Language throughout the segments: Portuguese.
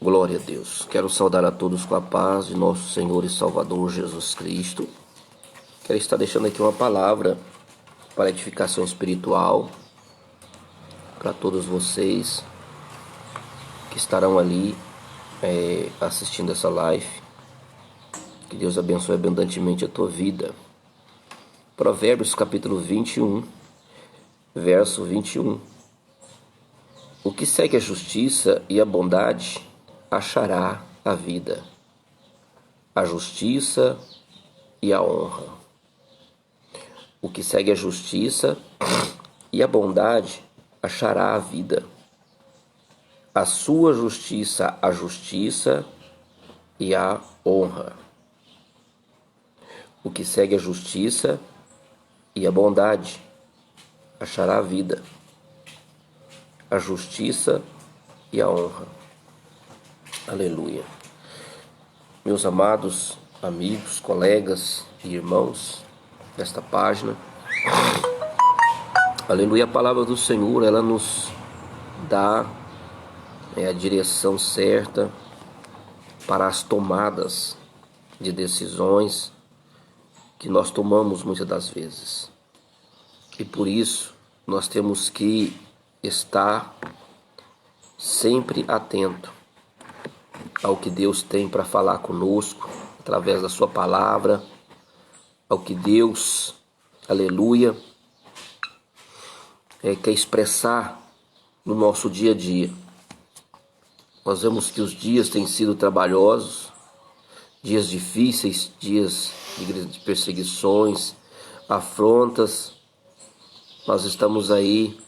Glória a Deus. Quero saudar a todos com a paz de nosso Senhor e Salvador Jesus Cristo. Quero estar deixando aqui uma palavra para edificação espiritual para todos vocês que estarão ali assistindo essa live. Que Deus abençoe abundantemente a tua vida. Provérbios capítulo 21, verso 21. O que segue a justiça e a bondade achará a vida, a justiça e a honra. O que segue a justiça e a bondade achará a vida, a sua justiça, a justiça e a honra. O que segue a justiça e a bondade achará a vida, a justiça e a honra. Aleluia. Meus amados amigos, colegas e irmãos desta página, aleluia, a palavra do Senhor, ela nos dá a direção certa para as tomadas de decisões que nós tomamos muitas das vezes. E por isso nós temos que estar sempre atento ao que Deus tem para falar conosco através da sua palavra, ao que Deus, aleluia, quer expressar no nosso dia a dia. Nós vemos que os dias têm sido trabalhosos, dias difíceis, dias de perseguições, afrontas. Nós estamos aí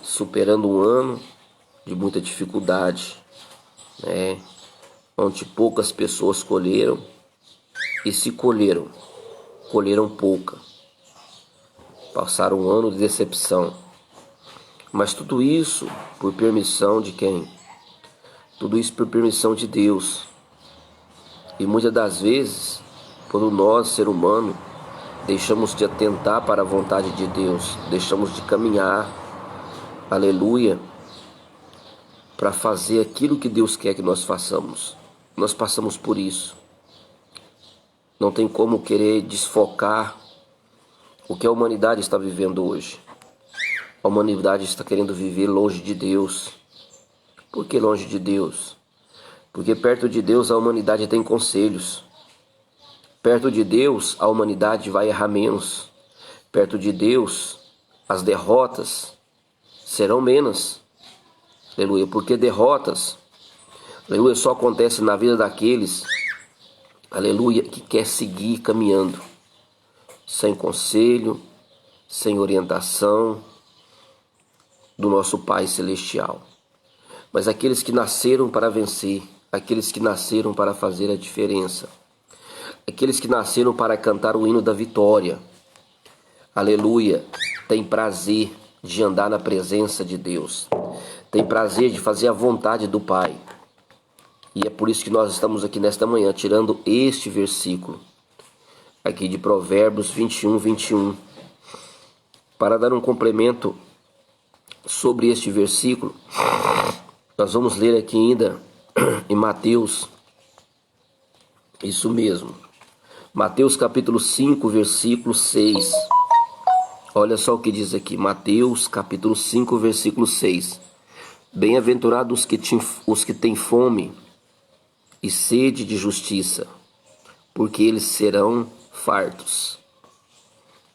superando um ano de muita dificuldade, onde poucas pessoas colheram, e se colheram pouca. Passaram um ano de decepção. Mas tudo isso por permissão de quem? Tudo isso por permissão de Deus. E muitas das vezes, quando nós, ser humano, deixamos de atentar para a vontade de Deus, deixamos de caminhar, aleluia, para fazer aquilo que Deus quer que nós façamos. Nós passamos por isso. Não tem como querer desfocar o que a humanidade está vivendo hoje. A humanidade está querendo viver longe de Deus. Por que longe de Deus? Porque perto de Deus a humanidade tem conselhos. Perto de Deus a humanidade vai errar menos. Perto de Deus as derrotas serão menos. Aleluia, porque derrotas, aleluia, só acontece na vida daqueles, aleluia, que quer seguir caminhando, sem conselho, sem orientação do nosso Pai Celestial. Mas aqueles que nasceram para vencer, aqueles que nasceram para fazer a diferença, aqueles que nasceram para cantar o hino da vitória, aleluia, tem prazer de andar na presença de Deus, tem prazer de fazer a vontade do Pai. E é por isso que nós estamos aqui nesta manhã, tirando este versículo, aqui de Provérbios 21, 21, para dar um complemento sobre este versículo. Nós vamos ler aqui ainda em Mateus, isso mesmo, Mateus capítulo 5, versículo 6. Olha só o que diz aqui, Mateus capítulo 5, versículo 6. Bem-aventurados os que têm fome e sede de justiça, porque eles serão fartos.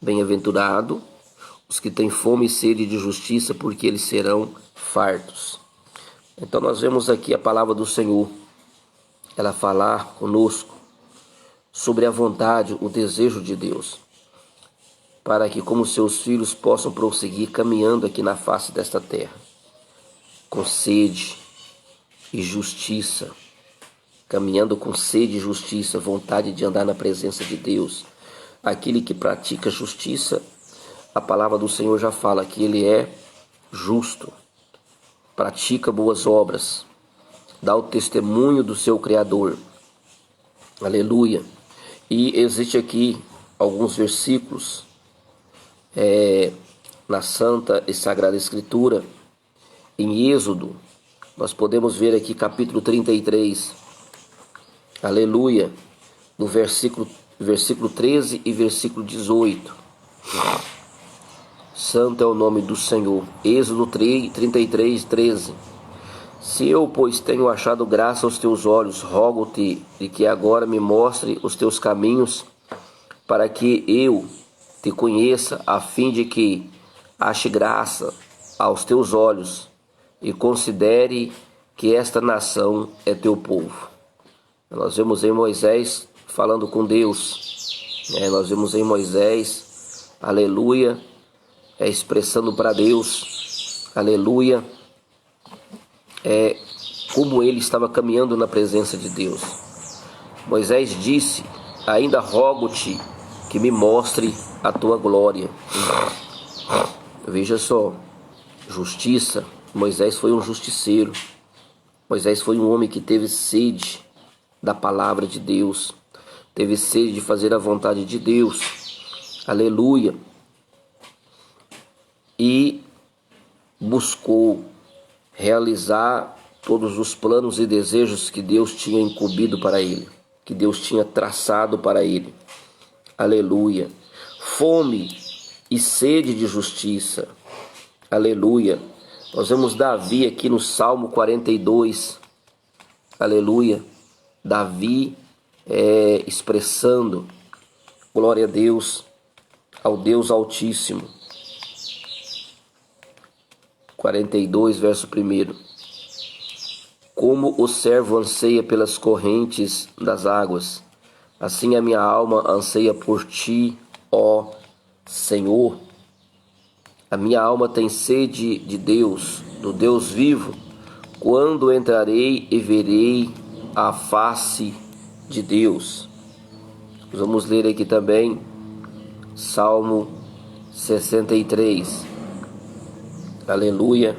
Bem-aventurado os que têm fome e sede de justiça, porque eles serão fartos. Então nós vemos aqui a palavra do Senhor, ela falar conosco sobre a vontade, o desejo de Deus, para que como seus filhos possam prosseguir caminhando aqui na face desta terra, com sede e justiça, caminhando com sede e justiça, vontade de andar na presença de Deus. Aquele que pratica justiça, a palavra do Senhor já fala que ele é justo, pratica boas obras, dá o testemunho do seu Criador. Aleluia. E existe aqui alguns versículos na Santa e Sagrada Escritura, em Êxodo, Nós podemos ver aqui capítulo 33, aleluia, no versículo 13 e versículo 18. Santo é o nome do Senhor. Êxodo 33, 13. Se eu, pois, tenho achado graça aos teus olhos, rogo-te de que agora me mostre os teus caminhos, para que eu te conheça, a fim de que ache graça aos teus olhos e considere que esta nação é teu povo. Nós vemos em Moisés falando com Deus. Nós vemos em Moisés, aleluia, expressando para Deus, aleluia, como ele estava caminhando na presença de Deus. Moisés disse: ainda rogo-te que me mostre a tua glória. Veja só, justiça. Moisés foi um justiceiro. Moisés foi um homem que teve sede da palavra de Deus, teve sede de fazer a vontade de Deus, aleluia, e buscou realizar todos os planos e desejos que Deus tinha incumbido para ele, que Deus tinha traçado para ele, aleluia. Fome e sede de justiça, aleluia. Nós vemos Davi aqui no Salmo 42, aleluia. Davi expressando glória a Deus, ao Deus Altíssimo. 42, verso 1. Como o servo anseia pelas correntes das águas, assim a minha alma anseia por ti, ó Senhor. A minha alma tem sede de Deus, do Deus vivo. Quando entrarei e verei a face de Deus. Vamos ler aqui também Salmo 63. Aleluia.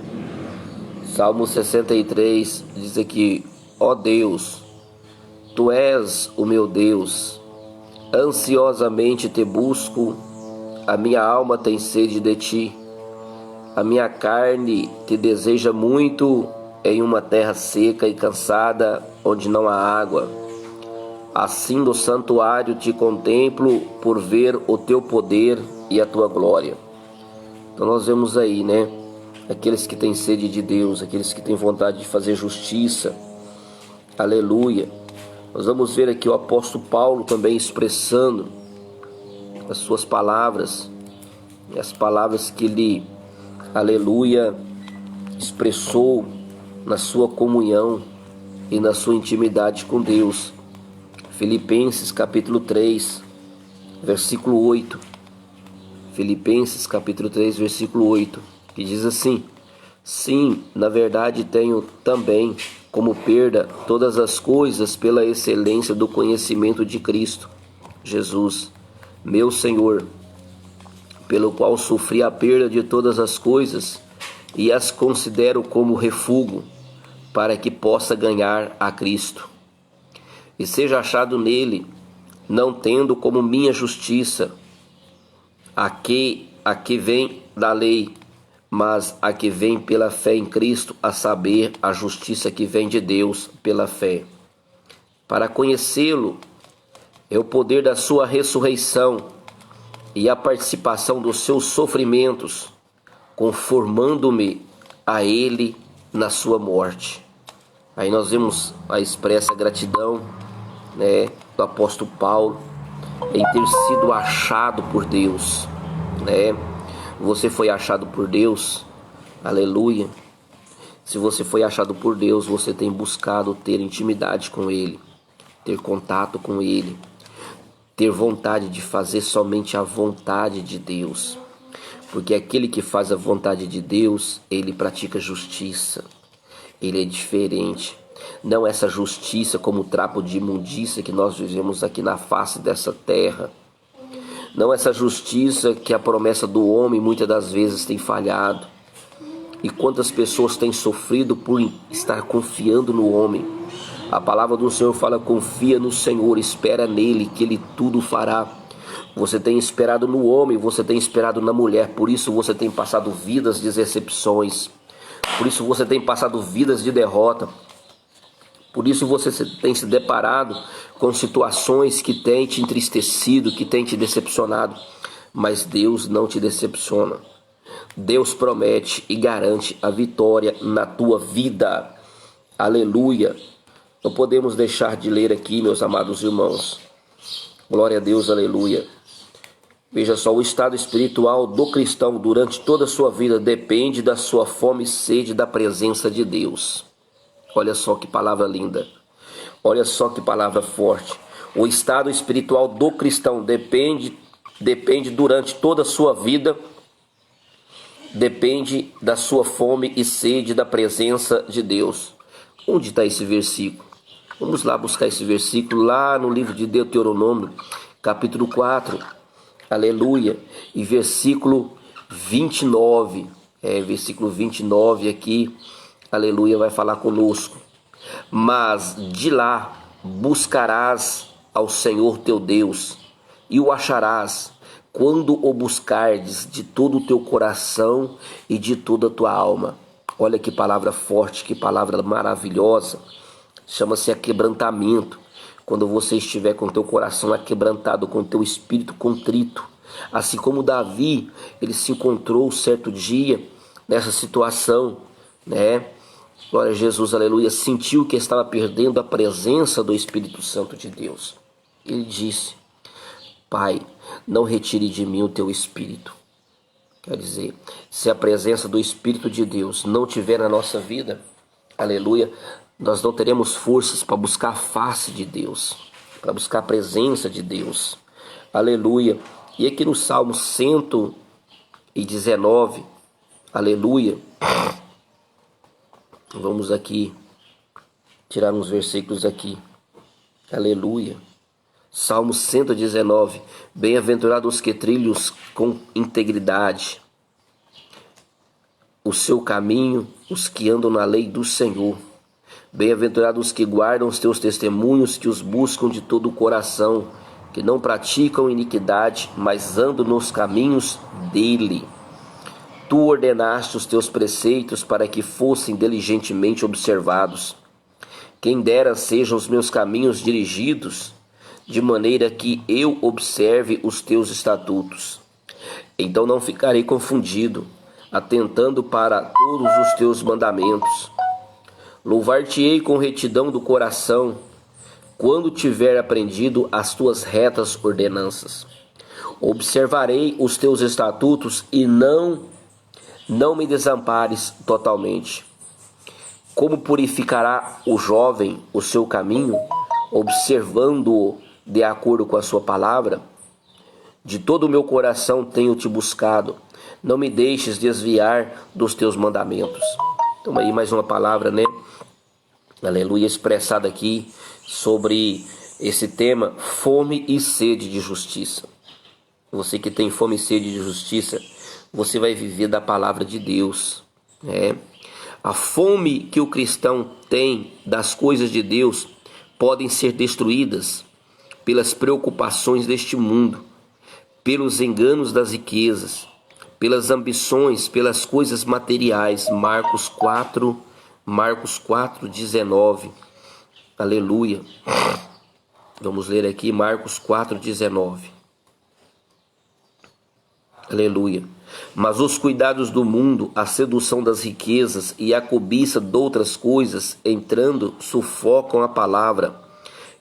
Salmo 63 diz aqui: ó Deus, tu és o meu Deus, ansiosamente te busco, a minha alma tem sede de ti, a minha carne te deseja muito em uma terra seca e cansada, onde não há água. Assim no santuário te contemplo por ver o teu poder e a tua glória. Então nós vemos aí, aqueles que têm sede de Deus, aqueles que têm vontade de fazer justiça, aleluia. Nós vamos ver aqui o apóstolo Paulo também expressando as suas palavras, as palavras que ele, aleluia, expressou na sua comunhão e na sua intimidade com Deus. Filipenses capítulo 3, versículo 8. Filipenses capítulo 3, versículo 8, que diz assim: sim, na verdade tenho também como perda todas as coisas pela excelência do conhecimento de Cristo Jesus, meu Senhor, pelo qual sofri a perda de todas as coisas e as considero como refúgio, para que possa ganhar a Cristo e seja achado nele, não tendo como minha justiça a que vem da lei, mas a que vem pela fé em Cristo, a saber, a justiça que vem de Deus pela fé. Para conhecê-lo é o poder da sua ressurreição e a participação dos seus sofrimentos, conformando-me a ele na sua morte. Aí nós vemos a expressa gratidão, do apóstolo Paulo em ter sido achado por Deus, Você foi achado por Deus, aleluia. Se você foi achado por Deus, você tem buscado ter intimidade com Ele, ter contato com Ele, ter vontade de fazer somente a vontade de Deus, porque aquele que faz a vontade de Deus, ele pratica justiça, ele é diferente. Não essa justiça como trapo de imundícia que nós vivemos aqui na face dessa terra. Não essa justiça que a promessa do homem muitas das vezes tem falhado. E quantas pessoas têm sofrido por estar confiando no homem. A palavra do Senhor fala: confia no Senhor, espera nele que ele tudo fará. Você tem esperado no homem, você tem esperado na mulher, por isso você tem passado vidas de decepções. Por isso você tem passado vidas de derrota. Por isso você tem se deparado com situações que têm te entristecido, que têm te decepcionado. Mas Deus não te decepciona. Deus promete e garante a vitória na tua vida. Aleluia. Não podemos deixar de ler aqui, meus amados irmãos. Glória a Deus, aleluia. Veja só, o estado espiritual do cristão durante toda a sua vida depende da sua fome e sede da presença de Deus. Olha só que palavra linda. Olha só que palavra forte. O estado espiritual do cristão depende durante toda a sua vida, depende da sua fome e sede da presença de Deus. Onde está esse versículo? Vamos lá buscar esse versículo lá no livro de Deuteronômio, capítulo 4. Aleluia. E versículo 29. Versículo 29 aqui. Aleluia, vai falar conosco. Mas de lá buscarás ao Senhor teu Deus, e o acharás, quando o buscardes de todo o teu coração e de toda a tua alma. Olha que palavra forte, que palavra maravilhosa. Chama-se aquebrantamento. Quando você estiver com o teu coração aquebrantado, com o teu espírito contrito. Assim como Davi, ele se encontrou certo dia nessa situação, né? Glória a Jesus, aleluia. Sentiu que estava perdendo a presença do Espírito Santo de Deus. Ele disse: Pai, não retire de mim o teu Espírito. Quer dizer, se a presença do Espírito de Deus não tiver na nossa vida, aleluia, nós não teremos forças para buscar a face de Deus, para buscar a presença de Deus. Aleluia. E aqui no Salmo 119, aleluia, vamos aqui tirar uns versículos aqui. Aleluia. Salmo 119. Bem-aventurados os que trilham com integridade o seu caminho, os que andam na lei do Senhor. Bem-aventurados os que guardam os teus testemunhos, que os buscam de todo o coração, que não praticam iniquidade, mas andam nos caminhos dele. Tu ordenaste os teus preceitos para que fossem diligentemente observados. Quem dera sejam os meus caminhos dirigidos, de maneira que eu observe os teus estatutos. Então não ficarei confundido, atentando para todos os teus mandamentos. Louvar-te-ei com retidão do coração, quando tiver aprendido as tuas retas ordenanças. Observarei os teus estatutos e não me desampares totalmente. Como purificará o jovem o seu caminho, observando-o de acordo com a sua palavra? De todo o meu coração tenho te buscado, não me deixes desviar dos teus mandamentos. Então aí mais uma palavra, né? Aleluia, expressada aqui sobre esse tema, fome e sede de justiça. Você que tem fome e sede de justiça, você vai viver da palavra de Deus, né? A fome que o cristão tem das coisas de Deus podem ser destruídas pelas preocupações deste mundo, pelos enganos das riquezas, pelas ambições, pelas coisas materiais. Marcos 4:19. Aleluia. Vamos ler aqui Marcos 4:19. Aleluia. Mas os cuidados do mundo, a sedução das riquezas e a cobiça de outras coisas, entrando, sufocam a palavra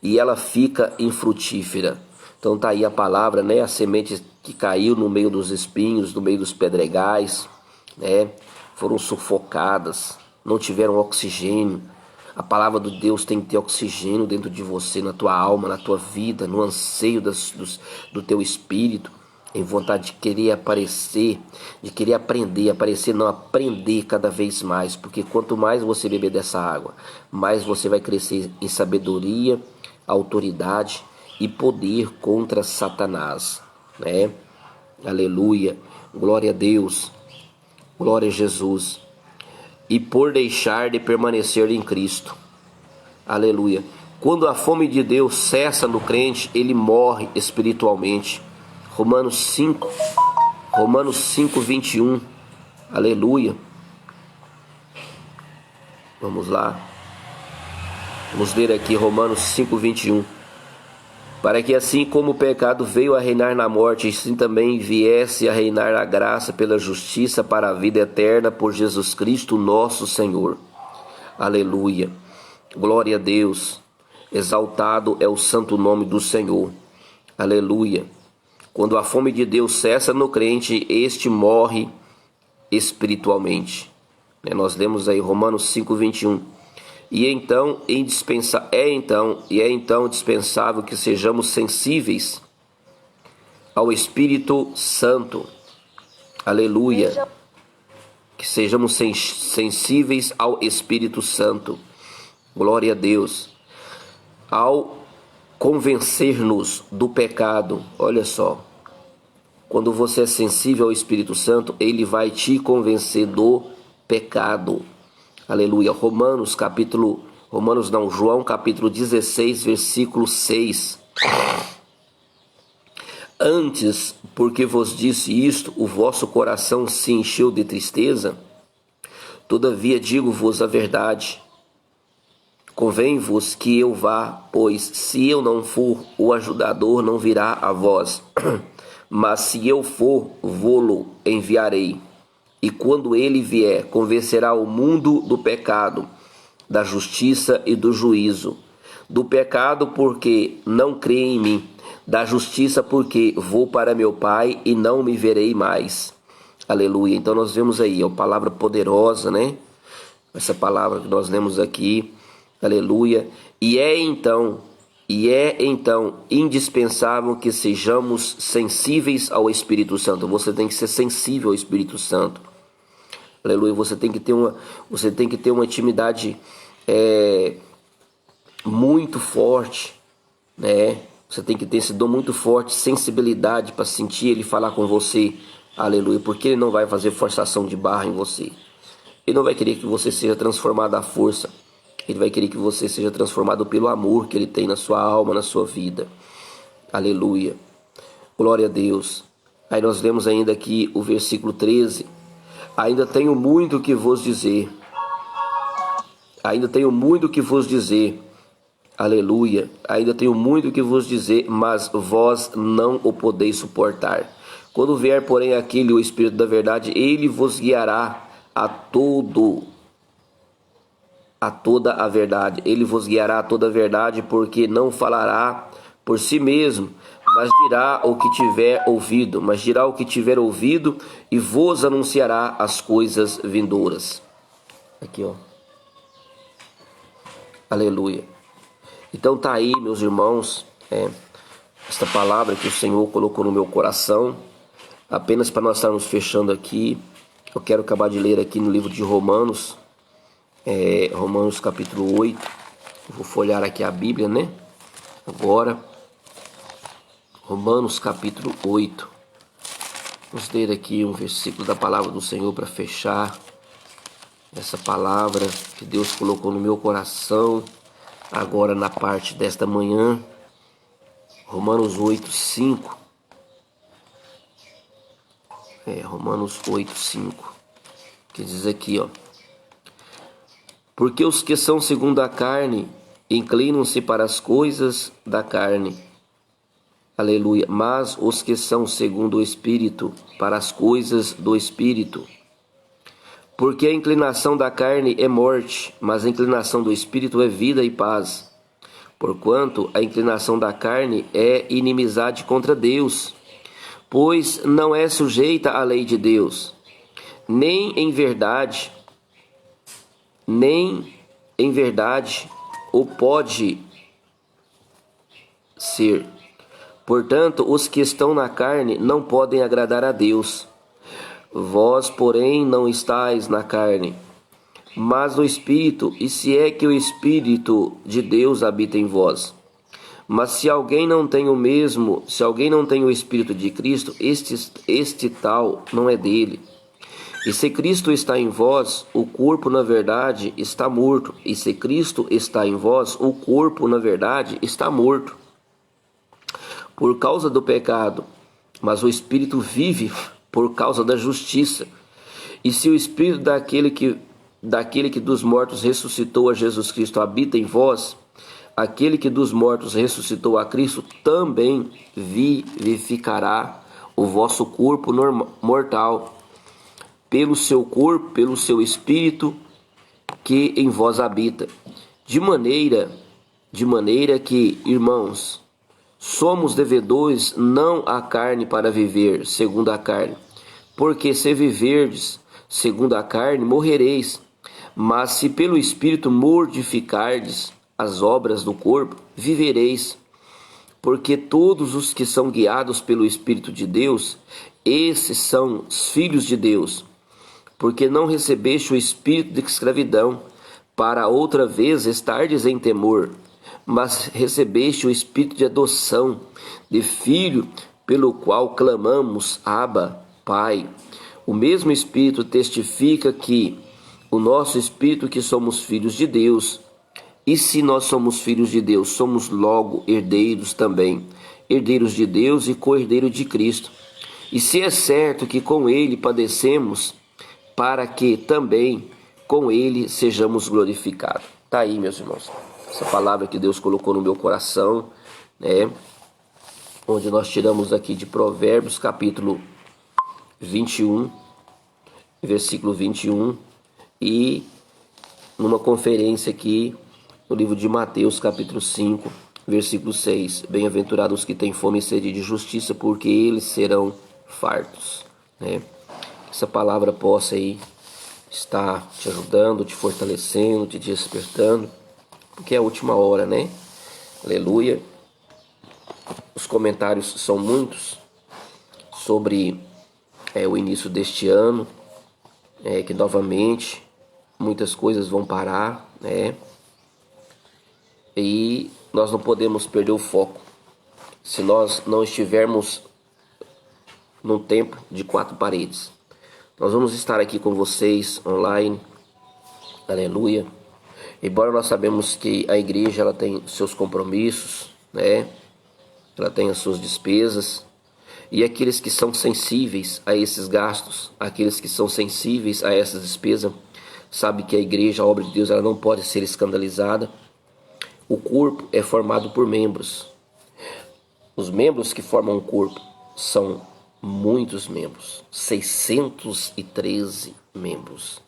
e ela fica infrutífera. Então tá aí a palavra, né? A semente que caiu no meio dos espinhos, no meio dos pedregais, né? Foram sufocadas, não tiveram oxigênio. A palavra de Deus tem que ter oxigênio dentro de você, na tua alma, na tua vida, no anseio do teu espírito, em vontade de querer aparecer, de querer aprender, aprender cada vez mais, porque quanto mais você beber dessa água, mais você vai crescer em sabedoria, autoridade e poder contra Satanás, né? Aleluia, glória a Deus, glória a Jesus. E por deixar de permanecer em Cristo, aleluia. Quando a fome de Deus cessa no crente, ele morre espiritualmente. Romanos 5:21, aleluia. Vamos lá. Vamos ler aqui Romanos 5:21. Para que assim como o pecado veio a reinar na morte, assim também viesse a reinar a graça pela justiça para a vida eterna por Jesus Cristo nosso Senhor. Aleluia. Glória a Deus. Exaltado é o santo nome do Senhor. Aleluia. Quando a fome de Deus cessa no crente, este morre espiritualmente. Nós lemos aí Romanos 5:21. É então dispensável que sejamos sensíveis ao Espírito Santo. Aleluia. Que sejamos sensíveis ao Espírito Santo. Glória a Deus. Ao convencer-nos do pecado. Olha só. Quando você é sensível ao Espírito Santo, ele vai te convencer do pecado. Aleluia. João capítulo 16, versículo 6. Antes, porque vos disse isto, o vosso coração se encheu de tristeza? Todavia digo-vos a verdade. Convém-vos que eu vá, pois se eu não for, o ajudador não virá a vós. Mas se eu for, vô-lo enviarei. E quando ele vier, convencerá o mundo do pecado, da justiça e do juízo. Do pecado, porque não crê em mim. Da justiça, porque vou para meu Pai e não me verei mais. Aleluia. Então nós vemos aí, é uma palavra poderosa, né? Essa palavra que nós lemos aqui. Aleluia. E é então indispensável que sejamos sensíveis ao Espírito Santo. Você tem que ser sensível ao Espírito Santo. Aleluia. Você tem que ter uma intimidade muito forte, né? Você tem que ter esse dom muito forte, sensibilidade para sentir ele falar com você. Aleluia. Porque ele não vai fazer forçação de barra em você. Ele não vai querer que você seja transformado à força. Ele vai querer que você seja transformado pelo amor que ele tem na sua alma, na sua vida. Aleluia. Glória a Deus. Aí nós lemos ainda aqui o versículo 13. Ainda tenho muito que vos dizer. Aleluia. Ainda tenho muito que vos dizer, mas vós não o podeis suportar. Quando vier, porém, aquele, o Espírito da verdade, ele vos guiará a toda a verdade. Ele vos guiará a toda a verdade, porque não falará por si mesmo, mas dirá o que tiver ouvido, e vos anunciará as coisas vindouras. Aqui, ó. Aleluia. Então tá aí, meus irmãos, esta palavra que o Senhor colocou no meu coração. Apenas para nós estarmos fechando aqui, eu quero acabar de ler aqui no livro de Romanos, Romanos capítulo 8. Eu vou folhear aqui a Bíblia, né? Agora, Romanos capítulo 8. Vamos ler aqui um versículo da palavra do Senhor para fechar essa palavra que Deus colocou no meu coração agora na parte desta manhã. Romanos 8, 5. Romanos 8, 5. Que diz aqui, ó. Porque os que são segundo a carne inclinam-se para as coisas da carne. Aleluia. Mas os que são segundo o Espírito, para as coisas do Espírito. Porque a inclinação da carne é morte, mas a inclinação do Espírito é vida e paz. Porquanto a inclinação da carne é inimizade contra Deus, pois não é sujeita à lei de Deus, nem em verdade o pode ser. Portanto, os que estão na carne não podem agradar a Deus. Vós, porém, não estáis na carne, mas no Espírito, e se é que o Espírito de Deus habita em vós. Mas se alguém não tem o Espírito de Cristo, este tal não é dele. E se Cristo está em vós, o corpo na verdade está morto. E se Cristo está em vós, o corpo na verdade está morto por causa do pecado, mas o Espírito vive por causa da justiça. E se o Espírito daquele que daquele que dos mortos ressuscitou a Jesus Cristo habita em vós, aquele que dos mortos ressuscitou a Cristo também vivificará o vosso corpo mortal, pelo seu corpo, pelo seu espírito que em vós habita. De maneira que, irmãos, somos devedores não à carne para viver segundo a carne, porque se viverdes segundo a carne, morrereis. Mas se pelo Espírito mortificardes as obras do corpo, vivereis. Porque todos os que são guiados pelo Espírito de Deus, esses são os filhos de Deus. Porque não recebeste o espírito de escravidão, para outra vez estardes em temor, mas recebeste o espírito de adoção, de filho, pelo qual clamamos, Abba, Pai. O mesmo Espírito testifica que o nosso espírito que somos filhos de Deus. E se nós somos filhos de Deus, somos logo herdeiros também, herdeiros de Deus e co-herdeiro de Cristo. E se é certo que com Ele padecemos, para que também com Ele sejamos glorificados. Está aí, meus irmãos, essa palavra que Deus colocou no meu coração, né? Onde nós tiramos aqui de Provérbios, capítulo 21, versículo 21, e numa conferência aqui no livro de Mateus, capítulo 5, versículo 6. Bem-aventurados os que têm fome e sede de justiça, porque eles serão fartos, né? Essa palavra possa aí estar te ajudando, te fortalecendo, te despertando, porque é a última hora, né? Aleluia. Os comentários são muitos sobre o início deste ano, que novamente muitas coisas vão parar, né? E nós não podemos perder o foco. Se nós não estivermos num tempo de 4 paredes, nós vamos estar aqui com vocês online, aleluia. Embora nós sabemos que a igreja ela tem seus compromissos, né? Ela tem as suas despesas, e aqueles que são sensíveis a esses gastos, aqueles que são sensíveis a essas despesas, sabe que a igreja, a obra de Deus, ela não pode ser escandalizada. O corpo é formado por membros. Os membros que formam o corpo são muitos membros, 613 membros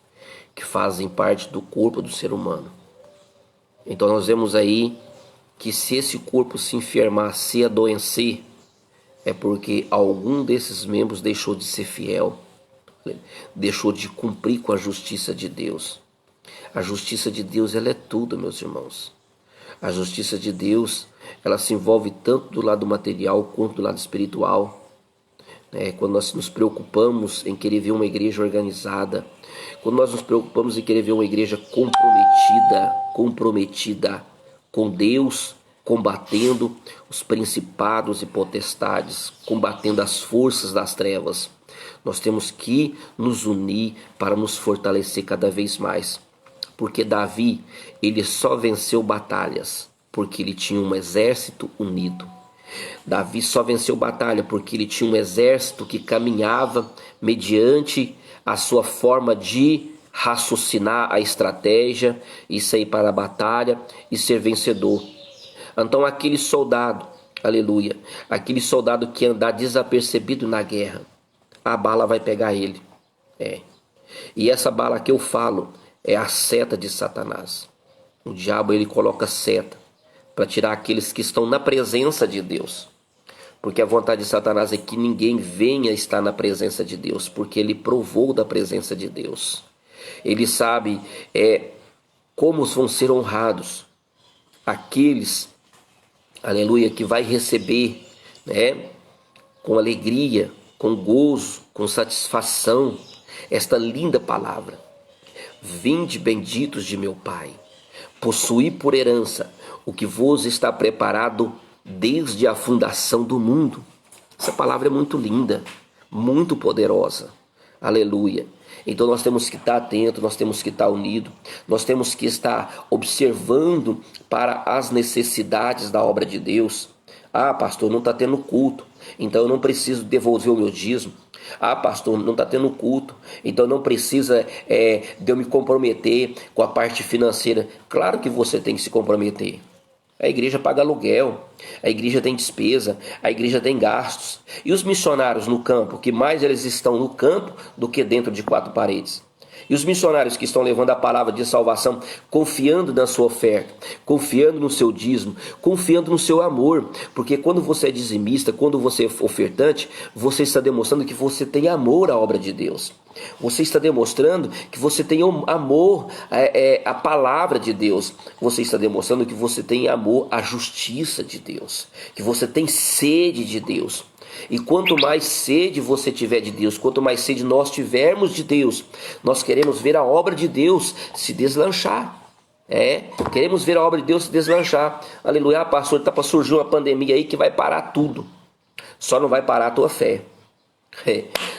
que fazem parte do corpo do ser humano. Então nós vemos aí que se esse corpo se enfermar, se adoecer, é porque algum desses membros deixou de ser fiel, deixou de cumprir com a justiça de Deus. A justiça de Deus, ela é tudo, meus irmãos. A justiça de Deus, ela se envolve tanto do lado material quanto do lado espiritual. Quando nós nos preocupamos em querer ver uma igreja organizada, quando nós nos preocupamos em querer ver uma igreja comprometida com Deus, combatendo os principados e potestades, combatendo as forças das trevas, nós temos que nos unir para nos fortalecer cada vez mais. Porque Davi, ele só venceu batalhas porque ele tinha um exército unido. Davi só venceu batalha porque ele tinha um exército que caminhava mediante a sua forma de raciocinar a estratégia e sair para a batalha e ser vencedor. Então aquele soldado, aleluia, aquele soldado que andar desapercebido na guerra, a bala vai pegar ele. E essa bala que eu falo é a seta de Satanás. O diabo, ele coloca seta para tirar aqueles que estão na presença de Deus. Porque a vontade de Satanás é que ninguém venha estar na presença de Deus, porque ele provou da presença de Deus. Ele sabe como vão ser honrados aqueles, aleluia, que vai receber, com alegria, com gozo, com satisfação, esta linda palavra. Vinde benditos de meu Pai, possuí por herança o que vos está preparado desde a fundação do mundo. Essa palavra é muito linda, muito poderosa, aleluia. Então nós temos que estar atentos, nós temos que estar unidos, nós temos que estar observando para as necessidades da obra de Deus. Ah, pastor, não está tendo culto, então eu não preciso devolver o meu dízimo. Ah, pastor, não está tendo culto, então não precisa de eu me comprometer com a parte financeira. Claro que você tem que se comprometer. A igreja paga aluguel, a igreja tem despesa, a igreja tem gastos. E os missionários no campo, que mais eles estão no campo do que dentro de quatro paredes? E os missionários que estão levando a palavra de salvação, confiando na sua oferta, confiando no seu dízimo, confiando no seu amor. Porque quando você é dizimista, quando você é ofertante, você está demonstrando que você tem amor à obra de Deus. Você está demonstrando que você tem amor à palavra de Deus. Você está demonstrando que você tem amor à justiça de Deus. Que você tem sede de Deus. E quanto mais sede você tiver de Deus, quanto mais sede nós tivermos de Deus, nós queremos ver a obra de Deus se deslanchar. Queremos ver a obra de Deus se deslanchar. Aleluia, pastor, está para surgir uma pandemia aí que vai parar tudo. Só não vai parar a tua fé.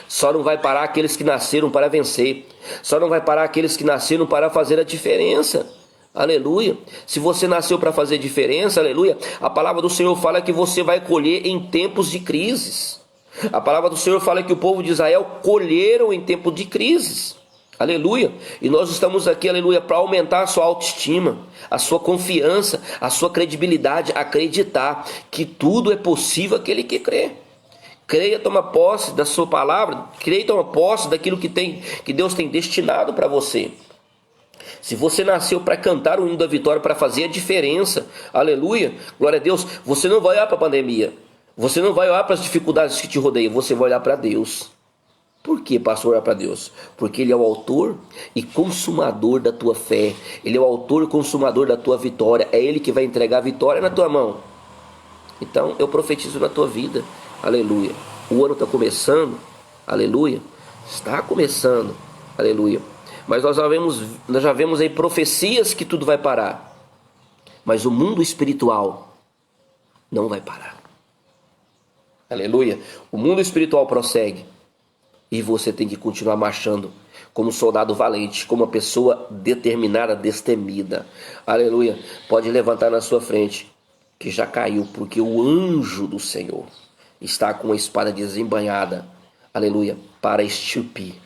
Só não vai parar aqueles que nasceram para vencer. Só não vai parar aqueles que nasceram para fazer a diferença. Aleluia. Se você nasceu para fazer diferença, aleluia, a palavra do Senhor fala que você vai colher em tempos de crises. A palavra do Senhor fala que o povo de Israel colheram em tempo de crises. Aleluia. E nós estamos aqui, aleluia, para aumentar a sua autoestima, a sua confiança, a sua credibilidade, acreditar que tudo é possível aquele que crê. Creia, toma posse da sua palavra, creia, toma posse daquilo que Deus tem destinado para você. Se você nasceu para cantar o hino da vitória, para fazer a diferença, aleluia, glória a Deus, você não vai olhar para a pandemia, você não vai olhar para as dificuldades que te rodeiam, você vai olhar para Deus. Por que, pastor, olhar para Deus? Porque Ele é o autor e consumador da tua fé, Ele é o autor e consumador da tua vitória, é Ele que vai entregar a vitória na tua mão. Então eu profetizo na tua vida, aleluia, o ano está começando, aleluia, está começando, aleluia. Mas nós já vemos aí profecias que tudo vai parar. Mas o mundo espiritual não vai parar. Aleluia. O mundo espiritual prossegue. E você tem que continuar marchando como um soldado valente, como uma pessoa determinada, destemida. Aleluia. Pode levantar na sua frente, que já caiu, porque o anjo do Senhor está com a espada desembainhada. Aleluia. Para extirpir,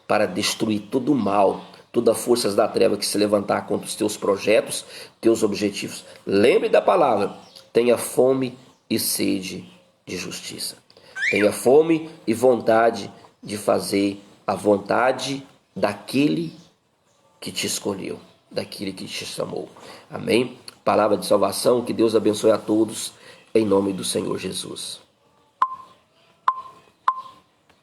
para destruir todo o mal, todas as forças da treva que se levantar contra os teus projetos, teus objetivos. Lembre da palavra, tenha fome e sede de justiça. Tenha fome e vontade de fazer a vontade daquele que te escolheu, daquele que te chamou. Amém? Palavra de salvação, que Deus abençoe a todos, em nome do Senhor Jesus.